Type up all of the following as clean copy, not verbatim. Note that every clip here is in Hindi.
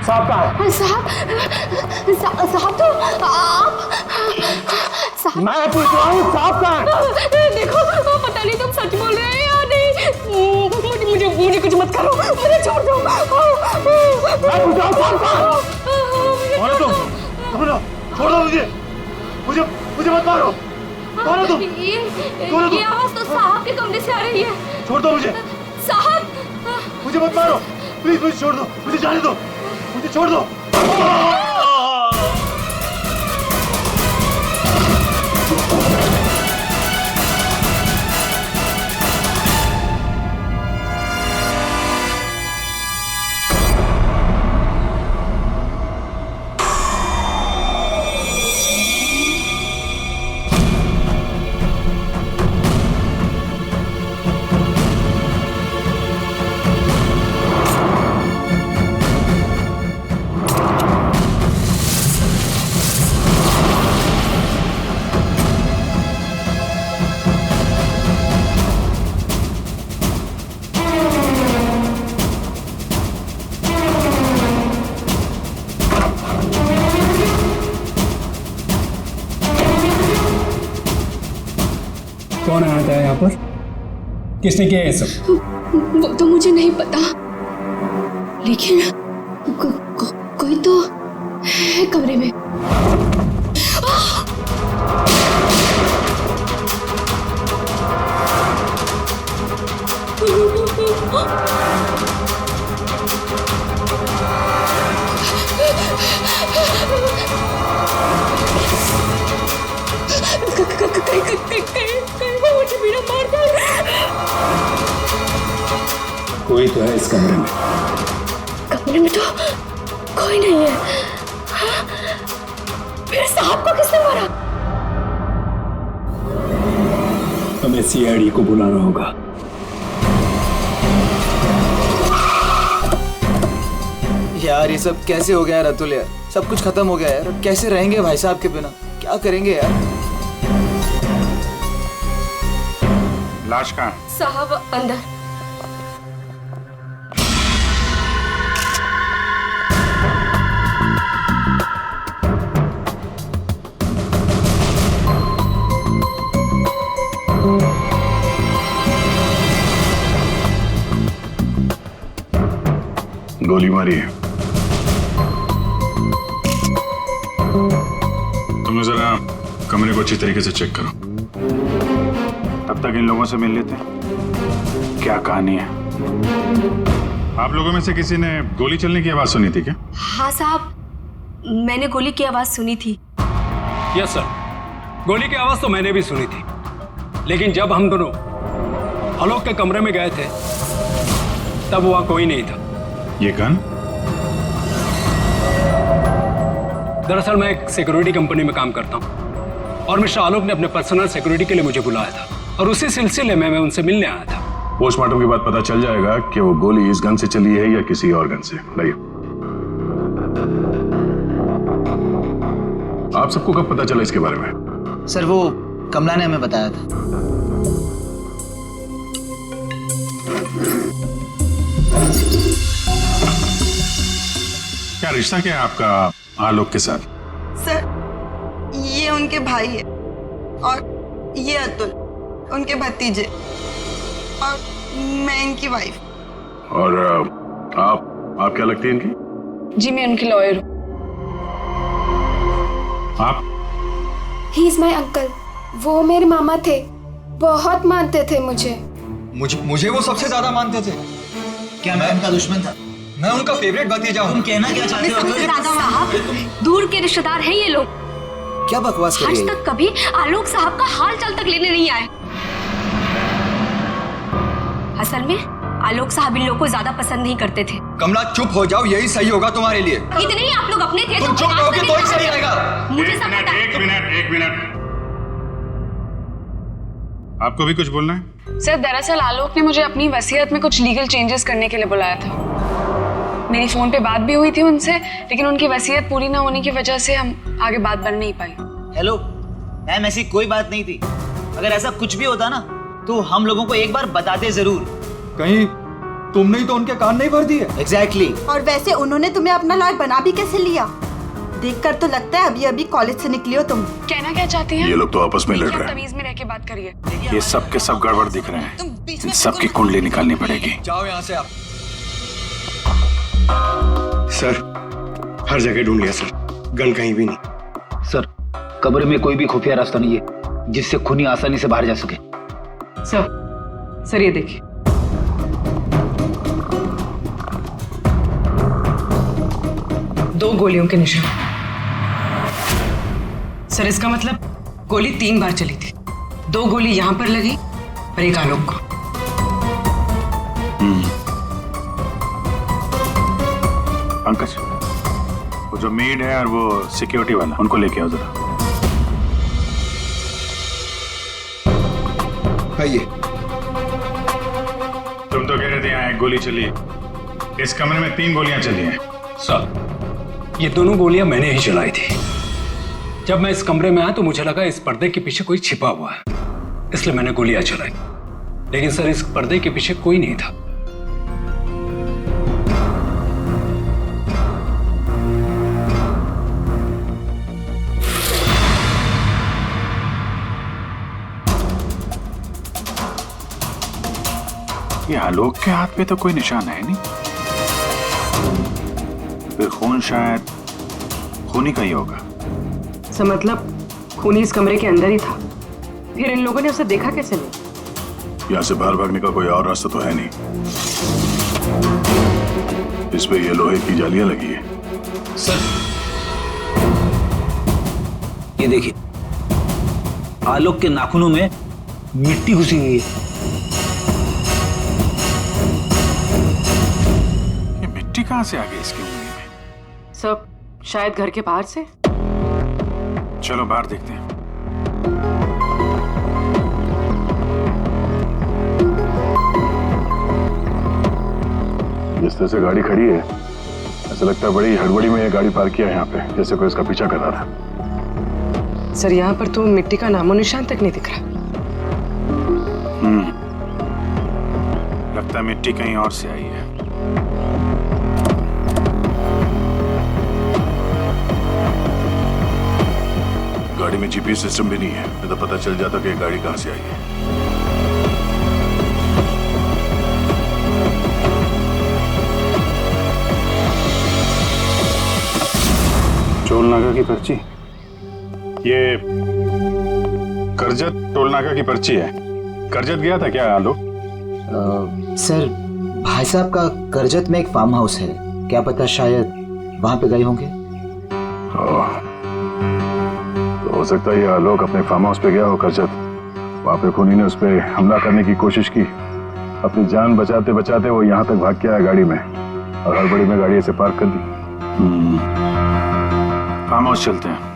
साहब कहाँ? साहब तो आप साहब, मैं पूछ रहा हूँ साहब कहाँ? देखो पता नहीं तुम सच बोल रहे हैं या नहीं। मुझे कुछ मत करो, मुझे छोड़ दो। मैं पूछ रहा हूँ साहब कहाँ? कौन है तुम? छोड़ दो मुझे मत मारो। कौन है तुम? ये आवाज तो साहब के कमरे से आ रही है। छोड़ दो मुझे। साहब मुझे मत मारो प्लीज, मुझे छोड़ दो, मुझे जाने दो, मुझे छोड़ दो। कौन आया था यहाँ पर? किसने किया ये सब? वो तो मुझे नहीं पता, लेकिन कोई तो है कमरे में। मुझे मेरा मार दे। कोई तो है इस कमरे में। कमरे में तो कोई नहीं है। हाँ? फिर साहब को किसने मारा? हमें सीआईडी को बुलाना होगा। यार ये सब कैसे हो गया है रतुल यार? सब कुछ खत्म हो गया है यार। कैसे रहेंगे भाई साहब के बिना? क्या करेंगे यार? लाश कहाँ है? साहब अंदर। गोली मारी है। तुम जरा कमरे को अच्छी तरीके से चेक करो, तब तक इन लोगों से मिल लेते हैं। क्या कहानी है? आप लोगों में से किसी ने गोली चलने की आवाज सुनी थी क्या? हाँ साहब, मैंने गोली की आवाज सुनी थी। यस सर, गोली की आवाज तो मैंने भी सुनी थी, लेकिन जब हम दोनों आलोक के कमरे में गए थे तब वहां कोई नहीं था। ये गन? दरअसल मैं एक सिक्योरिटी कंपनी में काम करता हूं और मिस्टर आलोक ने अपने पर्सनल सिक्योरिटी के लिए मुझे बुलाया था और उसी सिलसिले में मैं उनसे मिलने आया था। पोस्टमार्टम के बाद पता चल जाएगा कि वो गोली इस गन से चली है या किसी और गन से। लाइए। आप सबको कब पता चला इसके बारे में? सर वो कमला ने हमें बताया था। क्या रिश्ता क्या है आपका आलोक के साथ? सर ये उनके भाई है और ये अतुल उनके भतीजे और मैं इनकी वाइफ। और आप क्या लगती हैं इनकी? जी मैं उनकी लॉयर हूँ। आप? He is my uncle. वो मेरे मामा थे, बहुत मानते थे मुझे। मुझे वो सबसे ज्यादा मानते थे। क्या मैं उनका दुश्मन था? मैं उनका फेवरेट भतीजा हूँ। तुम कहना क्या चाहते हो? सबसे ज्यादा साहब दूर के रिश्तेदार हैं ये लोग। क्या बकवास कर आज रही है? तक कभी आलोक साहब का हाल चाल तक लेने नहीं आए। असल में आलोक साहब इन लोगों को ज्यादा पसंद नहीं करते थे। कमला चुप हो जाओ, यही सही होगा तुम्हारे लिए। इतने ही आप लोग अपने थे। तुम चुप रहोगे तो ही सही रहेगा। मुझे सब पता है। एक मिनट। आपको भी कुछ बोलना है? सर दरअसल आलोक ने मुझे अपनी वसीयत में कुछ लीगल चेंजेस करने के लिए बुलाया था। मेरी फोन पे बात भी हुई थी उनसे, लेकिन उनकी वसीयत पूरी ना होने की वजह से हम आगे बात बढ़ नहीं पाई। हेलो मैम, ऐसी कोई बात नहीं थी। अगर ऐसा कुछ भी होता ना तो हम लोगों को एक बार बताते जरूर। कहीं तुमने ही तो उनके कान नहीं भर दिए। एग्जैक्टली। और वैसे उन्होंने तुम्हें अपना लॉयर बना भी कैसे लिया? देखकर तो लगता है अभी अभी कॉलेज से निकली हो तुम। कहना क्या चाहती हैं? ये लोग तो आपस में लड़ देखिए, रहे आप हैं। तमीज में रह के बात करिए। ये सब के सब गड़बड़ दिख रहे हैं। इन सबकी कुंडली निकालनी पड़ेगी। जाओ यहाँ से आप। सर हर जगह ढूंढ लिया सर, गन कहीं भी नहीं। सर कमरे में कोई भी खुफिया रास्ता नहीं है जिससे खूनी आसानी से बाहर जा सके। सर ये देखिए, दो गोलियों के निशान। सर इसका मतलब गोली 3 बार चली थी। 2 गोली यहां पर लगी और एक आलोक को। पंकज, वो जो मेड है और वो सिक्योरिटी वाला, उनको लेके आओ जरा। आइए। तुम तो कह रहे थे यहाँ 1 गोली चली है, इस कमरे में 3 गोलियां चली हैं। सर ये दोनों गोलियां मैंने ही चलाई थी। जब मैं इस कमरे में आया तो मुझे लगा इस पर्दे के पीछे कोई छिपा हुआ है, इसलिए मैंने गोलियां चलाई। लेकिन सर इस पर्दे के पीछे कोई नहीं था। ये आलोक के हाथ पे तो कोई निशान है नहीं, फिर खून शायद खूनी का ही होगा। सर मतलब खूनी इस कमरे के अंदर ही था, फिर इन लोगों ने उसे देखा कैसे नहीं? यहाँ से बाहर भागने का कोई और रास्ता तो है नहीं। इस पे ये लोहे की जालियां लगी है। सर ये देखिए, आलोक के नाखूनों में मिट्टी घुसी हुई है। ये मिट्टी कहाँ से आ गई इसकी उंगली में? सब शायद घर के बाहर से। चलो बाहर देखते हैं। जिस तरह से गाड़ी खड़ी है, ऐसा लगता है बड़ी हड़बड़ी में ये गाड़ी पार्क किया है यहाँ पे, जैसे कोई इसका पीछा कर रहा था। सर यहाँ पर तो मिट्टी का नामो निशान तक नहीं दिख रहा। लगता है मिट्टी कहीं और से आई है। गाड़ी में जीपीएस सिस्टम भी नहीं है, नहीं तो पता चल जाता कि ये गाड़ी कहां से आई है। टोल नाका की पर्ची, ये करजत टोल नाका की पर्ची है। करजत गया था क्या आलोक? सर भाई साहब का करजत में एक फार्म हाउस है, क्या पता शायद वहां पे गए होंगे। तो हो सकता है ये आलोक अपने फार्म हाउस पे गया हो करजत। वहां पे खूनी ने उस पर हमला करने की कोशिश की, अपनी जान बचाते बचाते वो यहाँ तक भाग के आया गाड़ी में, और हड़बड़ी में गाड़ी ऐसे पार्क कर दी। फार्म हाउस चलते हैं।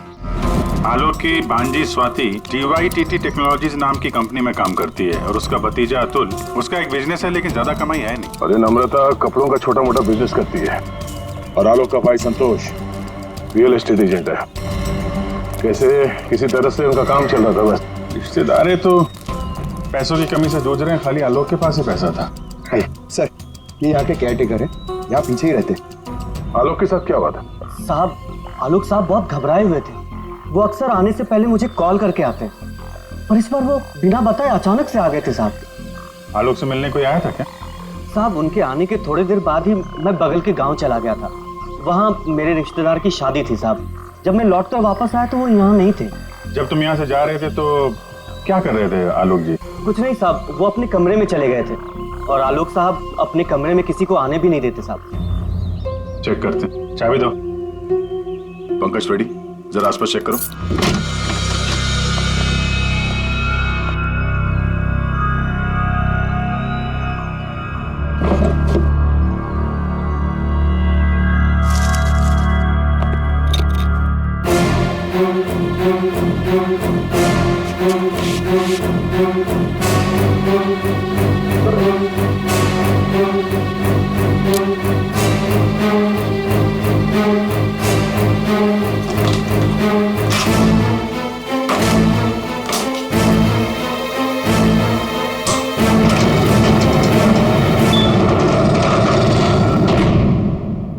आलोक की भांजी स्वाति DYTT टेक्नोलॉजीज नाम की कंपनी में काम करती है, और उसका भतीजा अतुल, उसका एक बिजनेस है लेकिन ज्यादा कमाई है नहीं। और नम्रता कपड़ों का छोटा मोटा बिजनेस करती है, और आलोक का भाई संतोष रियल एस्टेट एजेंट है। कैसे किसी तरह से उनका काम चल रहा था बस। रिश्तेदार तो पैसों की कमी से जूझ रहे हैं, खाली आलोक के पास ही पैसा था। सर ये यहाँ के केयरटेकर है, यहाँ पीछे ही रहते। आलोक के साथ क्या हुआ था? साहब आलोक साहब बहुत घबराए हुए थे। वो अक्सर आने से पहले मुझे कॉल करके आते, पर इस बार वो बिना बताए अचानक से आ गए थे साहब। आलोक से मिलने कोई आया था क्या? साहब उनके आने के थोड़ी देर बाद ही मैं बगल के गांव चला गया था, वहाँ मेरे रिश्तेदार की शादी थी साहब। जब मैं लौट कर वापस आया तो वो यहाँ नहीं थे। जब तुम यहाँ से जा रहे थे तो क्या कर रहे थे आलोक जी? कुछ नहीं साहब, वो अपने कमरे में चले गए थे, और आलोक साहब अपने कमरे में किसी को आने भी नहीं देते साहब। चेक करते, चाबी दो। पंकज रेडी, जरा आसपास चेक करो।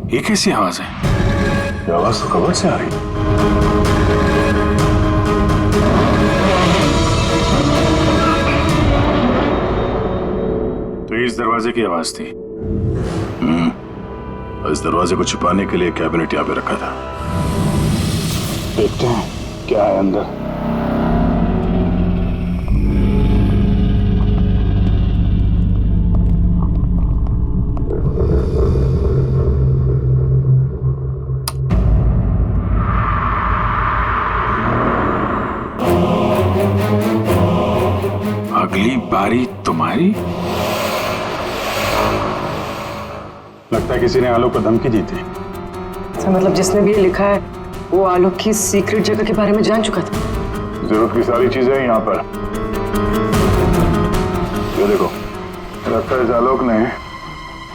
ये कैसी आवाज है? ये आवाज तो कबर से आ रही। तो इस दरवाजे की आवाज थी। इस दरवाजे को छुपाने के लिए कैबिनेट यहाँ पे रखा था। देखते हैं क्या है अंदर। अगली बारी तुम्हारी। लगता है किसी ने आलोक को धमकी दी थी। सर मतलब जिसने भी ये लिखा है वो आलोक की सीक्रेट जगह के बारे में जान चुका था। जरूरत की सारी चीजें हैं यहाँ पर। ये देखो, लगता है इस आलोक ने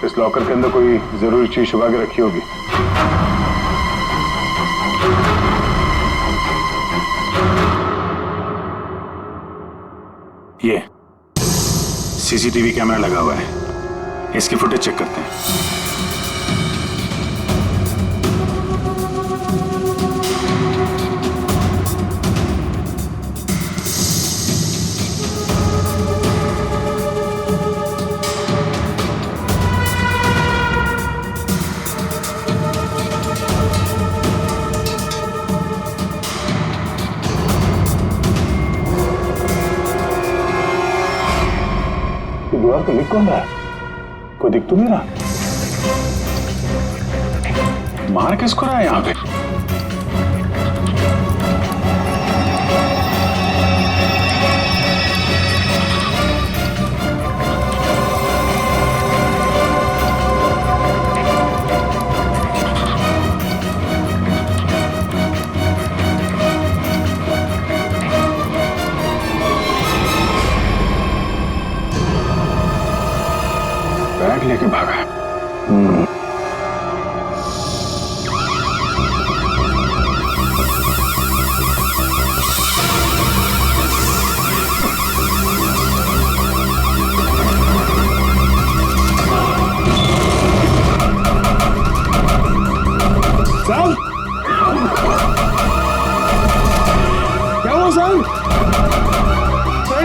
इस लॉकर के अंदर कोई जरूरी चीज छुपा के रखी होगी। ये सीसीटीवी कैमरा लगा हुआ है, इसकी फुटेज चेक करते हैं। दीवार पे लिख कौन रहा है? कोई दिख तो नहीं रहा। मार किसको रहा है यहाँ पे? बैग लेके भागा। सर क्या हुआ सर? सर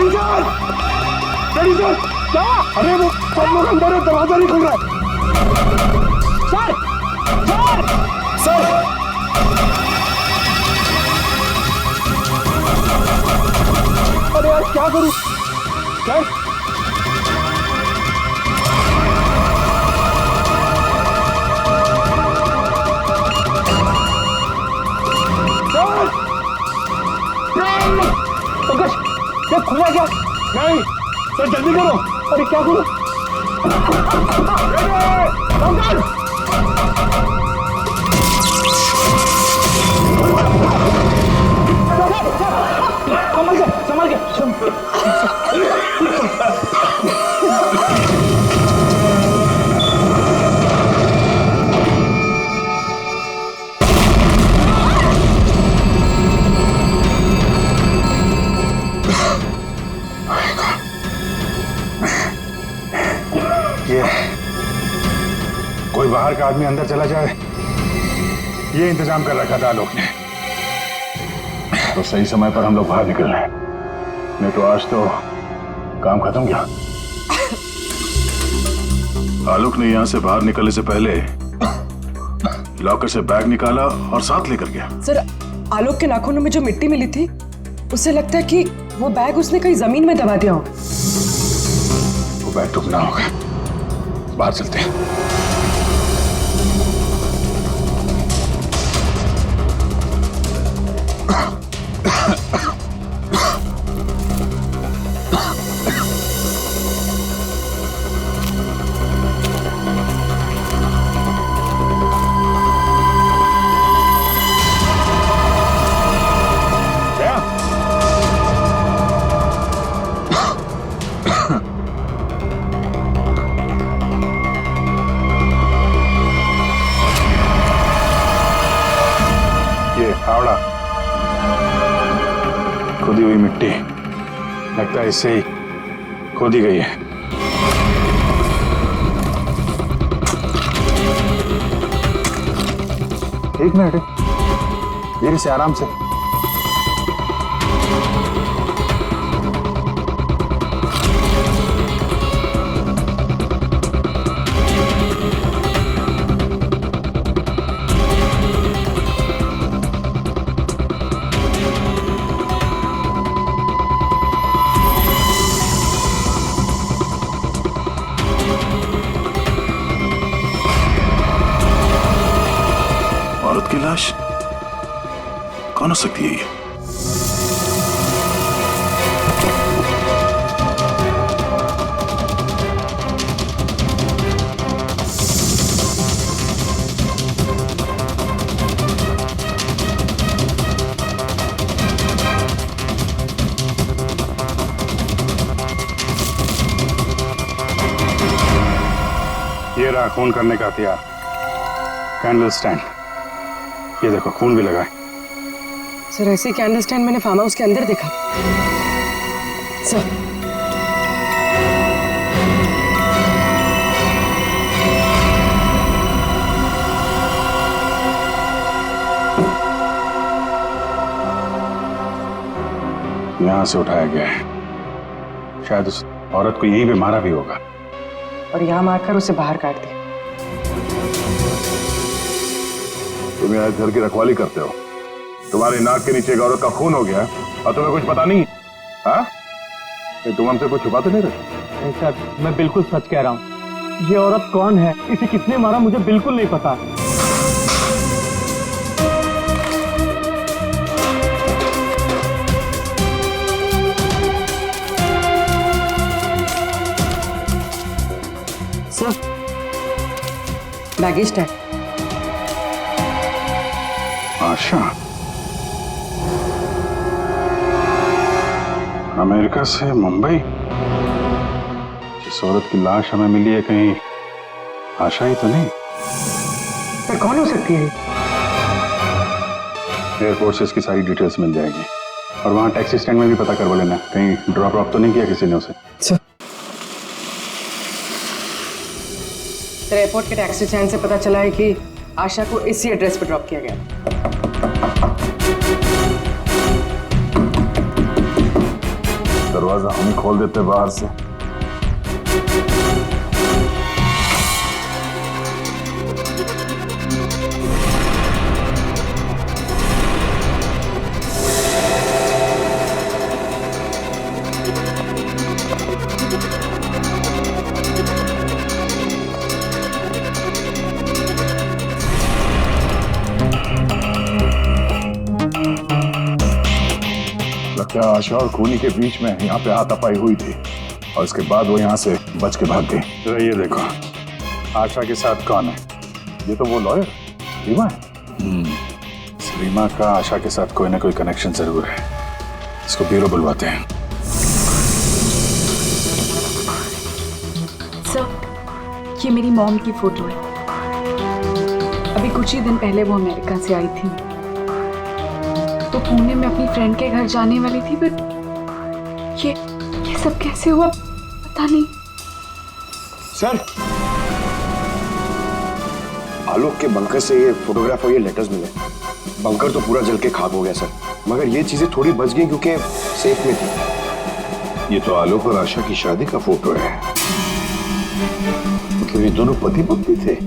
क्या? अरे वो सब लोग अंदर है, दरवाजा नहीं खुल रहा है। सर सर सर अरे यार क्या करूं सर? पंकज ये खुल रहा क्या? नहीं सर जल्दी करो। अरे क्या करूं? संभल के कोई बाहर का आदमी अंदर चला जाए, ये इंतजाम कर रखा था आलोक ने। तो सही समय पर हम लोग बाहर निकल रहे हैं, नहीं तो आज तो काम खत्म गया। आलोक ने यहां से बाहर निकलने से पहले लॉकर से बैग निकाला और साथ लेकर गया। सर आलोक के नाखूनों में जो मिट्टी मिली थी उससे लगता है कि वो बैग उसने कहीं जमीन में दबा दिया होगा। वो बैग तो ना होगा, बाहर चलते हैं। फावड़ा, खोदी हुई मिट्टी, लगता है इससे ही खोदी गई है। एक मिनट, धीरे से, आराम से। औरत की लाश कौन हो सकती है ये? ये रहा खून करने का हथियार, कैंडल स्टैंड। ये देखो खून भी लगा है। सर ऐसे कैंडल स्टैंड मैंने फार्म हाउस के अंदर देखा सर। यहां से उठाया गया है, शायद उस औरत को यहीं पे मारा भी होगा और यहाँ मारकर उसे बाहर काट दिया। तुम यहाँ घर की रखवाली करते हो, तुम्हारी नाक के नीचे एक औरत का खून हो गया और तुम्हें कुछ पता नहीं? हाँ, तुम हमसे कुछ छुपाते नहीं रहे? नहीं सर, मैं बिल्कुल सच कह रहा हूँ। ये औरत कौन है, इसे किसने मारा, मुझे बिल्कुल नहीं पता। Sir baggage tag. Asha America से मुंबई, जिस औरत की लाश हमें मिली है, कहीं आशा ही तो नहीं? सर कौन हो सकती है? एयरपोर्ट से इसकी सारी डिटेल्स मिल जाएगी और वहां टैक्सी स्टैंड में भी पता करवा लेना, कहीं ड्रॉप ड्रॉप तो नहीं किया किसी ने उसे। सर एयरपोर्ट के टैक्सी स्टैंड से पता चला है कि आशा को इसी एड्रेस पर ड्रॉप किया गया। दरवाजा हम ही खोल देते बाहर से। लगता है आशा और खूनी के बीच में यहाँ पे हाथापाई हुई थी और इसके बाद वो यहाँ से बच के भाग गई। तो ये देखो, आशा के साथ कौन है? ये तो वो लॉयर रीमा है। रीमा का आशा के साथ कोई ना कोई कनेक्शन जरूर है। इसको ब्यूरो बुलवाते हैं। सर ये मेरी मॉम की फोटो है। अभी कुछ ही दिन पहले वो अमेरिका से आई थी, तो पुणे में अपनी फ्रेंड के घर जाने वाली थी, बट ये सब कैसे हुआ पता नहीं। सर, आलोक के बंकर से ये फोटोग्राफ और ये लेटर्स मिले। बंकर तो पूरा जल के खाक हो गया सर, मगर ये चीजें थोड़ी बच गई क्योंकि सेफ में थी। ये तो आलोक और आशा की शादी का फोटो है, मतलब ये दोनों पति पत्नी थे।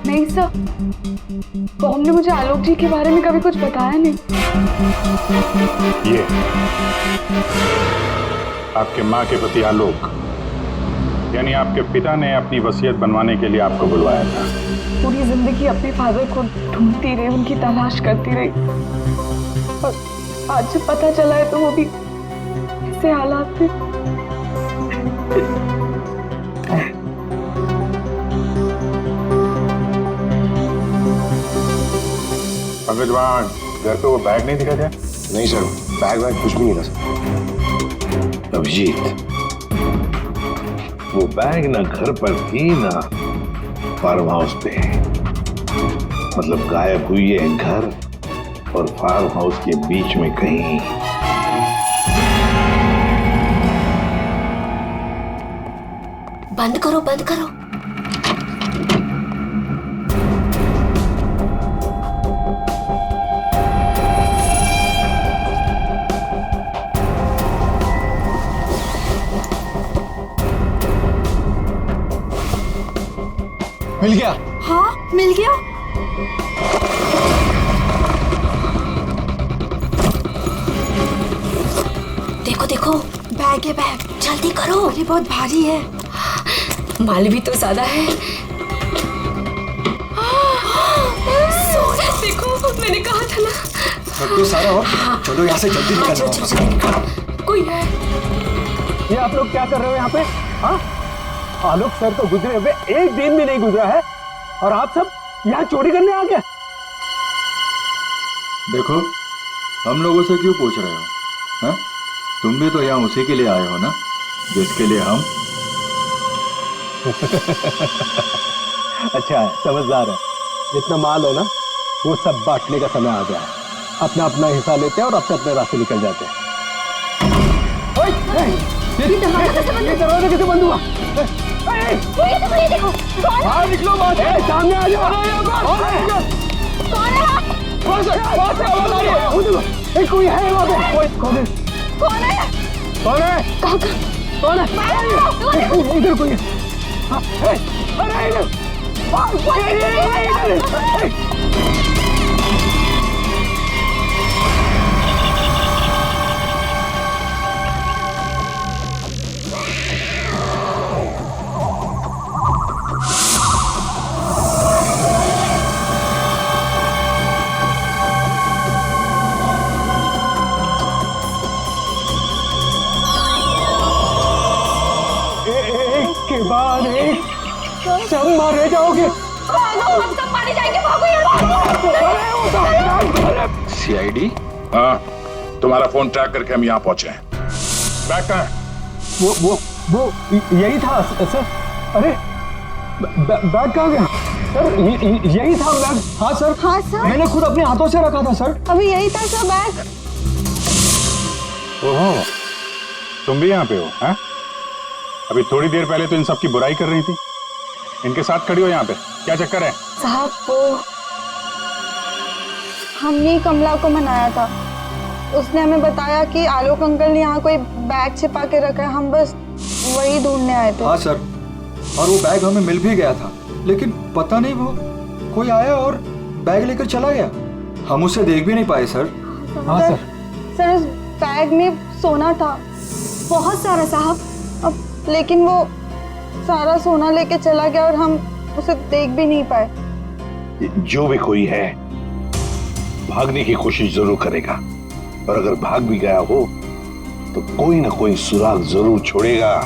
नहीं सर, मॉम ने मुझे आलोक जी के बारे में कभी कुछ बताया नहीं। ये आपके माँ के पति आलोक, यानी आपके पिता ने अपनी वसीयत बनवाने के लिए आपको बुलवाया था। पूरी जिंदगी अपने फादर को ढूंढती रही, उनकी तलाश करती रही, और आज जब पता चला है तो वो भी ऐसे हालात थे। पंकज, वहाँ घर पे वो बैग नहीं दिखा था? नहीं सर, बैग वैग कुछ भी नहीं था सर। अभिजीत, वो बैग ना घर पर थी ना फार्म हाउस पे, मतलब गायब हुई है घर और फार्म हाउस के बीच में कहीं। बंद करो, बंद करो। मिल गया। हाँ मिल गया। देखो देखो बैग है, बैग जल्दी करो, ये बहुत भारी है। माल भी तो ज्यादा है। देखो मैंने कहा था ना। तो सारा और चलो यहाँ से जल्दी निकल। कोई है। ये आप लोग क्या कर रहे हो यहाँ पे? हाँ, आलोक सर तो गुजरे हुए एक दिन भी नहीं गुजरा है और आप सब यहाँ चोरी करने आ गए। देखो, हम लोगों से क्यों पूछ रहे हो? हाँ? तुम भी तो यहाँ उसी के लिए आए हो ना, जिसके लिए हम। अच्छा है, समझदार है। जितना माल है ना, वो सब बांटने का समय आ गया है। अपना अपना हिस्सा लेते हैं और अपने अपने रास्ते निकल जाते हैं। ये दरवाजा कैसे बंद हुआ? बाहर निकलो, सामने आ जाओ। कोई है वहाँ पे? कौन है? कौन है? कौन है? इधर कोई है। अरे इधर। के बाद एक सब मारे जाओगे। हम सब मारे जाएंगे, भागो यहाँ। सीआईडी? हाँ, तुम्हारा फोन ट्रैक करके हम यहाँ पहुंचे हैं। बैग कहाँ है? वो यही था सर। अरे बैग कहाँ गया? सर यही था बैग। हाँ सर। हाँ सर, मैंने खुद अपने हाथों से रखा था सर। अभी यही था सर बैग। ओहो, तुम भी यहाँ पे हो? हैं? अभी थोड़ी देर पहले तो इन सब की बुराई कर रही थी, इनके साथ खड़ी हो यहाँ पे, क्या चक्कर है? साहब वो हमने कमला को मनाया था, उसने हमें बताया कि आलोक अंकल ने यहाँ कोई बैग छिपा के रखा है, हम बस वही ढूंढने आए थे। हाँ सर, और वो बैग हमें मिल भी गया था, लेकिन पता नहीं वो कोई आया और बैग लेकर चला गया, हम उसे देख भी नहीं पाए सर। हाँ सर। सर उस बैग में सोना था, बहुत सारा साहब, अब लेकिन वो सारा सोना लेके चला गया और हम उसे देख भी नहीं पाए। जो भी कोई है भागने की कोशिश जरूर करेगा, और अगर भाग भी गया हो तो कोई ना कोई सुराग जरूर छोड़ेगा।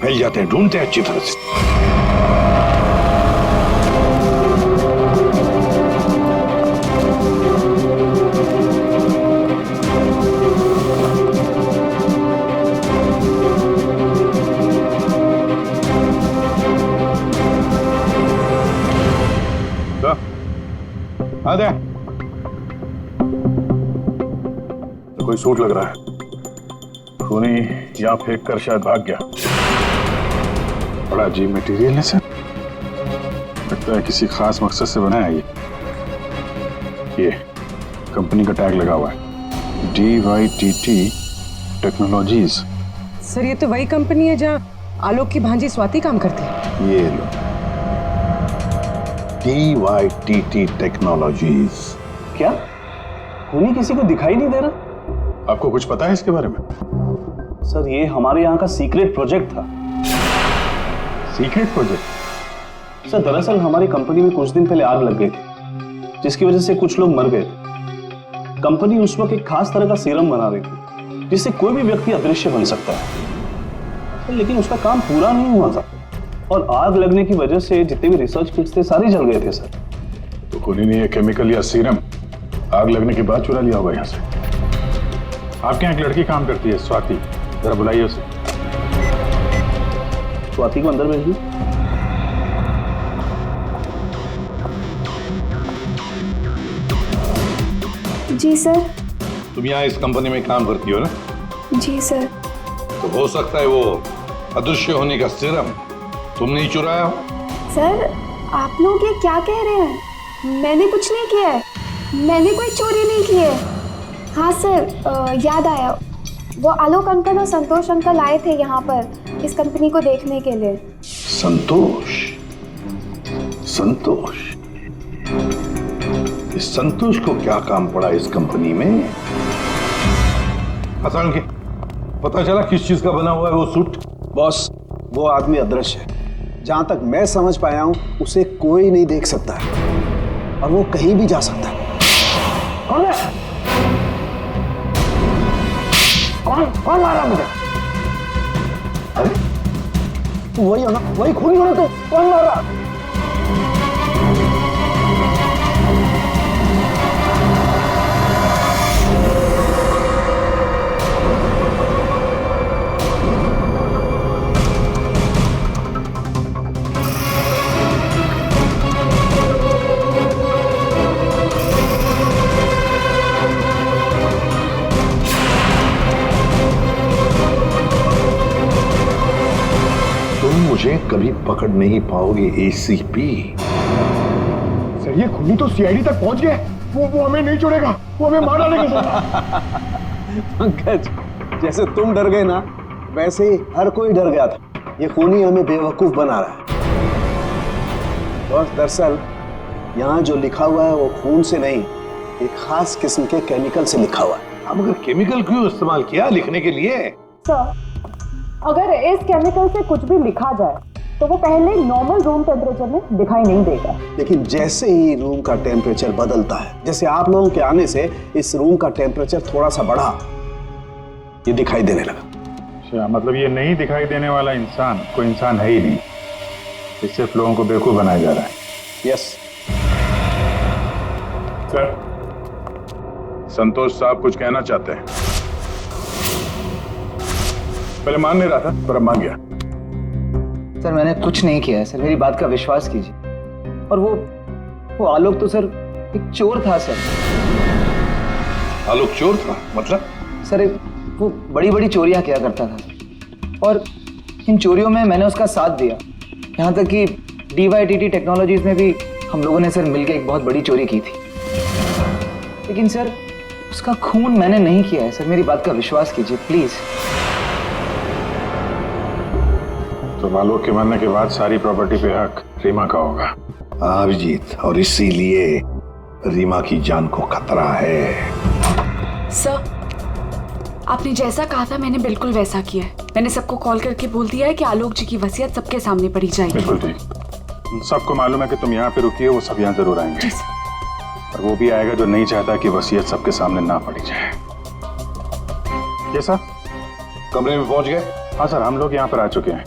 फैल जाते हैं, ढूंढते हैं अच्छी तरह से। आदे तो कोई सूट लग रहा है, खूनी यहाँ फेंक कर शायद भाग गया। बड़ा अजीब मटेरियल है सर, लगता है किसी खास मकसद से बना है ये कंपनी का टैग लगा हुआ है, DYTT टेक्नोलॉजीज। सर ये तो वही कंपनी है जहाँ आलोक की भांजी स्वाति काम करती है। ये लो, DYTT टेक्नोलॉजीज। क्या खूनी किसी को दिखाई नहीं दे रहा? आपको कुछ पता है इसके बारे में? सर ये हमारे यहाँ का सीक्रेट प्रोजेक्ट था। Secret project? सर दरअसल हमारी कंपनी में कुछ दिन पहले आग लग गई थी, जिसकी वजह से कुछ लोग मर गए थे। कंपनी उस वक्त एक खास तरह का सीरम बना रही थी, जिससे कोई भी व्यक्ति अदृश्य बन सकता है, लेकिन उसका काम पूरा नहीं हुआ था और आग लगने की वजह से जितने भी रिसर्च किट्स थे सारे जल गए थे सर। तो खूनी ने ये केमिकल या सीरम आग लगने के बाद चुरा लिया होगा यहाँ से। आपके यहाँ एक लड़की काम करती है, स्वाति, जरा बुलाइए उसे। स्वाति को अंदर भेजिए। जी सर। तुम यहाँ इस कंपनी में काम करती हो ना? जी सर। तो हो सकता है वो अदृश्य होने का सीरम तुमने ही चुराया हो। सर आप लोग ये क्या कह रहे हैं? मैंने कुछ नहीं किया है, मैंने कोई चोरी नहीं की है। हाँ सर याद आया, वो आलोक अंकल और संतोष अंकल आए थे यहाँ पर इस कंपनी को देखने के लिए। संतोष? संतोष, इस संतोष को क्या काम पड़ा इस कंपनी में? हसन के पता चला किस चीज का बना हुआ है वो सूट? बॉस, वो आदमी अदृश्य है। जहां तक मैं समझ पाया हूं, उसे कोई नहीं देख सकता है और वो कहीं भी जा सकता है। कौन है? कौन मारा मुझे? अरे वही हो ना, वही खूनी हो ना, तो कौन मारा? मुझे कभी पकड़ नहीं पाओगे एसीपी। सर ये खूनी तो सीआईडी तक पहुंच गए। वो हमें नहीं छोड़ेगा, वो हमें मार डालेगा। पंकज, जैसे तुम डर गए ना, वैसे ही हर कोई डर गया था। ये खूनी हमें बेवकूफ बना रहा है। और दरअसल यहाँ जो लिखा हुआ है वो खून से नहीं, एक खास किस्म के केमिकल से लिखा हुआ है। अब अगर केमिकल क्यों इस्तेमाल किया लिखने के लिए? सर, अगर इस केमिकल से कुछ भी लिखा जाए तो वो पहले नॉर्मल रूम टेम्परेचर में दिखाई नहीं देगा। लेकिन जैसे ही रूम का टेम्परेचर बदलता है, जैसे आप लोगों के आने से इस रूम का टेम्परेचर थोड़ा सा बढ़ा, ये दिखाई देने लगा। अच्छा, मतलब ये नहीं दिखाई देने वाला इंसान कोई इंसान है ही नहीं, ये सिर्फ लोगों को बेवकूफ बनाया जा रहा है। यस सर, संतोष साहब कुछ कहना चाहते हैं। पहले मान नहीं रहा था पर अब मान गया। सर मैंने कुछ नहीं किया है सर, मेरी बात का विश्वास कीजिए। और वो आलोक तो सर एक चोर था सर। आलोक चोर था मतलब? सर वो बड़ी बड़ी चोरियां किया करता था और इन चोरियों में मैंने उसका साथ दिया। यहाँ तक कि DYTT टेक्नोलॉजीज में भी हम लोगों ने सर मिलकर एक बहुत बड़ी चोरी की थी। लेकिन सर उसका खून मैंने नहीं किया है सर, मेरी बात का विश्वास कीजिए प्लीज। तो आलोक के मरने के बाद सारी प्रॉपर्टी पे हक रीमा का होगा। अभिजीत, और इसीलिए रीमा की जान को खतरा है। सर, आपने जैसा कहा था मैंने बिल्कुल वैसा किया है। मैंने सबको कॉल करके बोल दिया है कि आलोक जी की वसीयत सबके सामने पड़ी जाएगी। बिल्कुल ठीक। सबको मालूम है कि तुम यहाँ पे रुकी हो, वो सब यहाँ जरूर आएंगे। और वो भी आएगा जो नहीं चाहता कि वसीयत सबके सामने ना पड़ी जाए। ये सर, कमरे में पहुंच गए? हाँ सर, हम लोग यहाँ पर आ चुके हैं।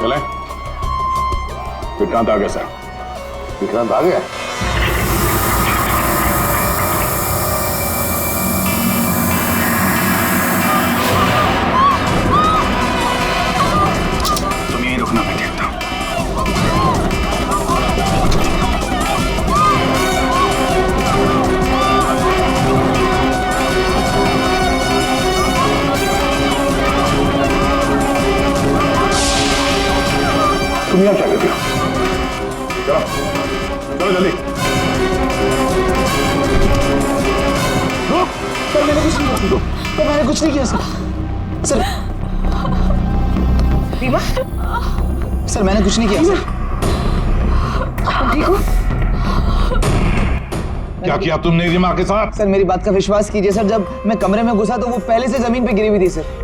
चले, विक्रांत आ गया सर। विक्रांत आ गया? तुम यहीं रुकना, मैं देखता हूं। तुम यहाँ क्या करते हो? चलो चलो जल्दी। सर मैंने कुछ नहीं किया। सर मैंने कुछ नहीं किया सर। सर रीमा, सर मैंने कुछ नहीं किया सर। ठीक हो? क्या किया तुमने रीमा के साथ? सर मेरी बात का विश्वास कीजिए सर, जब मैं कमरे में घुसा तो वो पहले से जमीन पे गिरी हुई थी सर।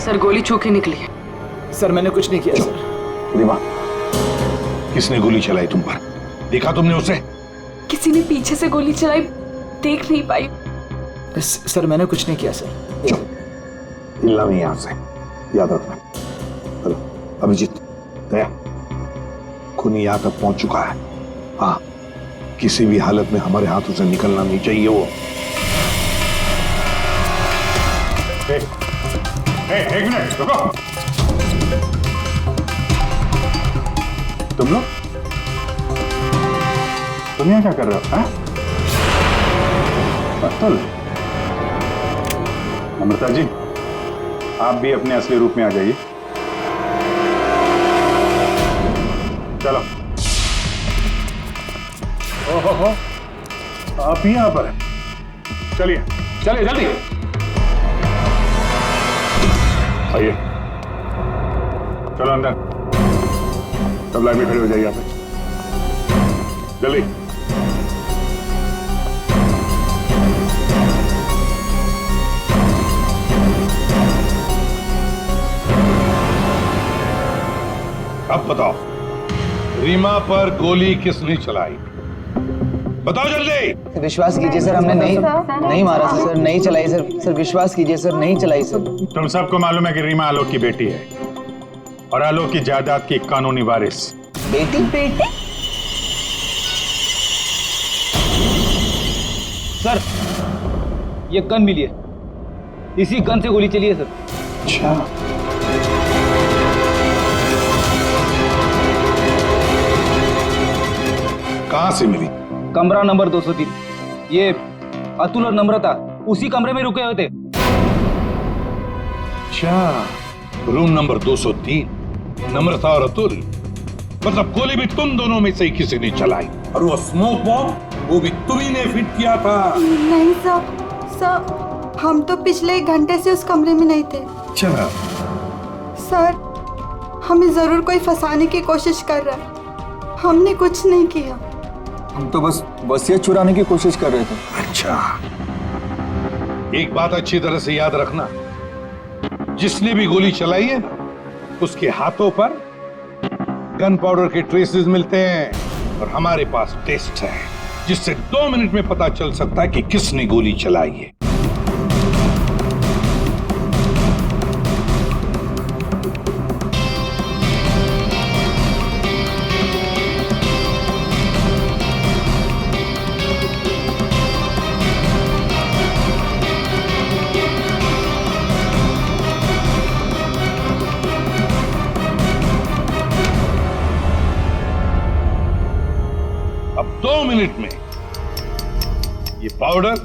सर गोली छू के निकली है। सर मैंने कुछ नहीं किया सर। रीमा, किसने गोली चलाई तुम पर? देखा तुमने उसे? किसी ने पीछे से गोली चलाई, देख नहीं पाई। सर मैंने कुछ नहीं किया सर। हिलना नहीं यहाँ से, याद रखना। चलो अभिजीत, दया, खूनी यहाँ तक पहुंच चुका है। हाँ, किसी भी हालत में हमारे हाथों से निकलना नहीं चाहिए वो। एक मिनट रुको। तुम लोग तुम यहाँ क्या कर रहे हो? अतुल, अमृता जी, आप भी अपने असली रूप में आ जाइए। चलो। ओहो, आप ही यहाँ पर हैं। चलिए चलिए जल्दी आइए। चलो अंदर। सब लाइन में खड़े हो जाइए यहाँ पे, जल्दी। अब बताओ, रीमा पर गोली किसने चलाई? बताओ जल्दी। विश्वास कीजिए सर, हमने नहीं मारा सर, नहीं चलाई सर। सर विश्वास कीजिए सर, नहीं चलाई सर। तुम सबको मालूम है कि रीमा आलोक की बेटी है और आलोक की जायदाद की कानूनी वारिस। बेटी? सर ये गन मिली है, इसी गन से गोली चली है सर। अच्छा, कहां से मिली? कमरा नंबर 203। ये अतुल और नम्रता उसी कमरे में रुके हुए थे। अच्छा, रूम नंबर 203, नम्रता और अतुल। मतलब गोली भी तुम दोनों में से ही किसी ने चलाई, और वो स्मोक बॉम्ब वो भी तुम्ही ने फिट किया था। नहीं सर, हम तो पिछले 1 घंटे से उस कमरे में नहीं थे। अच्छा सर, हमें जरूर कोई फंसाने की कोशिश कर रहा है। हमने कुछ नहीं किया। हम तो बस वसीयत चुराने की कोशिश कर रहे थे। अच्छा, एक बात अच्छी तरह से याद रखना, जिसने भी गोली चलाई है ना, उसके हाथों पर गन पाउडर के ट्रेसेस मिलते हैं और हमारे पास टेस्ट है जिससे 2 मिनट में पता चल सकता है कि किसने गोली चलाई है। अब 2 मिनट में ये पाउडर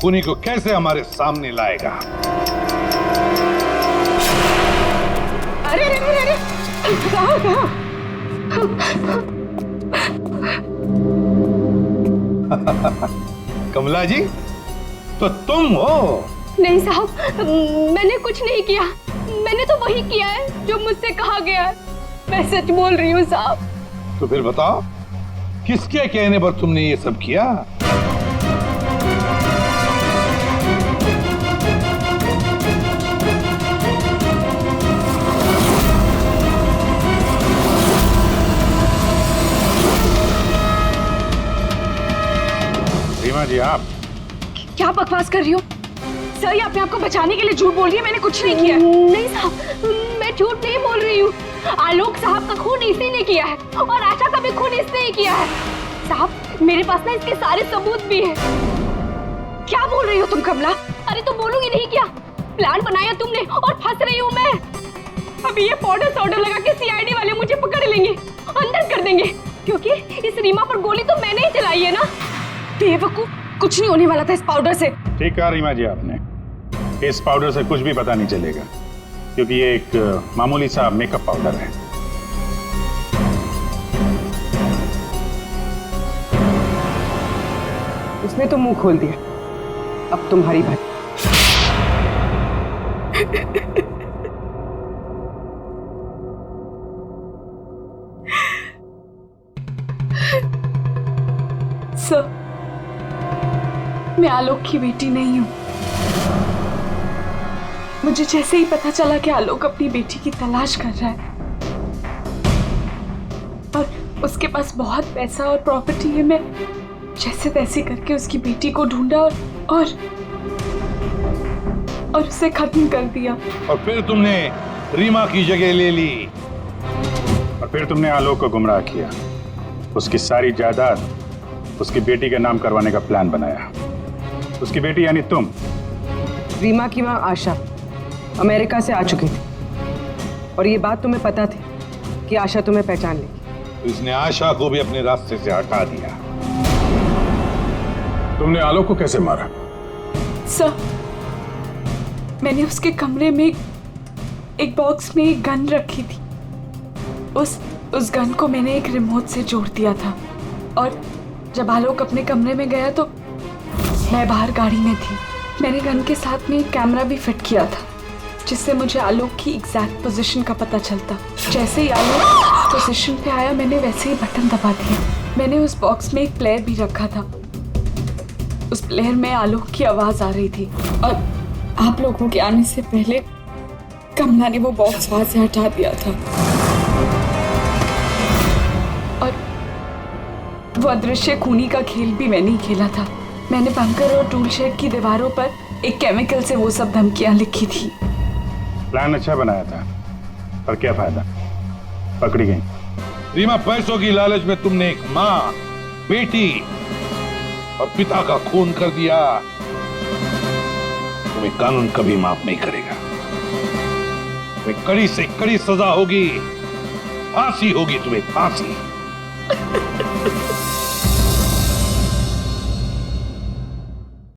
खूनी को कैसे हमारे सामने लाएगा? अरे अरे अरे अरे, कहाँ? कमला जी, तो तुम हो? नहीं साहब, मैंने कुछ नहीं किया। मैंने तो वही किया है जो मुझसे कहा गया है। मैं सच बोल रही हूँ साहब। तो फिर बताओ, किसके कहने पर तुमने ये सब किया? रीमा जी, आप क्या बकवास कर रही हो सर? ये अपने आप को बचाने के लिए झूठ बोल रही है। मैंने कुछ नहीं किया। नहीं साहब, मैं झूठ नहीं बोल रही हूँ। आलोक साहब का खून इसी ने किया है और आशा का भी खून इसने ही किया है। साहब, मेरे पास ना इसके सारे सबूत भी हैं। क्या बोल रही हो तुम कमला? अरे तो बोलूंगी नहीं क्या? प्लान बनाया तुमने और फंस रही हूँ मैं। अभी ये पाउडर लगा के सीआईडी वाले मुझे पकड़ लेंगे, अंदर कर देंगे, क्योंकि इस रीमा पर गोली तो मैंने ही चलाई है ना। बेवकूफ, कुछ नहीं होने वाला था इस पाउडर से। ठीक कहा रीमा जी आपने, इस पाउडर से कुछ भी पता नहीं चलेगा, क्योंकि ये एक मामूली सा मेकअप पाउडर है। उसने तो मुंह खोल दिया, अब तुम्हारी बात। सर, मैं आलोक की बेटी नहीं हूं। मुझे जैसे ही पता चला कि आलोक अपनी बेटी की तलाश कर रहा है और उसके पास बहुत पैसा और प्रॉपर्टी है, मैं जैसे तैसे करके उसकी बेटी को ढूंढा और उसे खत्म कर दिया। और फिर तुमने रीमा की जगह ले ली और फिर तुमने आलोक को गुमराह किया, उसकी सारी जायदाद उसकी बेटी के नाम करवाने का प्लान बनाया। उसकी बेटी यानी तुम। रीमा की माँ आशा अमेरिका से आ चुकी थी और ये बात तुम्हें पता थी कि आशा तुम्हें पहचान लेगी। इसने आशा को भी अपने रास्ते से हटा दिया। तुमने आलोक को कैसे मारा? सर, मैंने उसके कमरे में एक बॉक्स में एक गन रखी थी। उस गन को मैंने एक रिमोट से जोड़ दिया था और जब आलोक अपने कमरे में गया तो मैं बाहर गाड़ी में थी। मैंने गन के साथ में एक कैमरा भी फिट किया था जिससे मुझे आलोक की एग्जैक्ट पोजीशन का पता चलता। जैसे ही आलोक पोजीशन पे आया मैंने वैसे ही बटन दबा दिया। मैंने उस बॉक्स में एक प्लेयर भी रखा था। उस प्लेयर में आलोक की आवाज आ रही थी और आप लोगों के आने से पहले कमला ने वो बॉक्स वहां से हटा दिया था और वो अदृश्य खूनी का खेल भी मैंने ही खेला था। मैंने बंकर और टूल शेड की दीवारों पर एक केमिकल से वो सब धमकियां लिखी थी। प्लान अच्छा बनाया था, पर क्या फायदा, पकड़ी गई। रीमा, पैसों की लालच में तुमने एक माँ, बेटी और पिता का खून कर दिया। तुम्हें कानून कभी माफ नहीं करेगा। तुम्हें कड़ी से कड़ी सजा होगी, फांसी होगी तुम्हें, फांसी।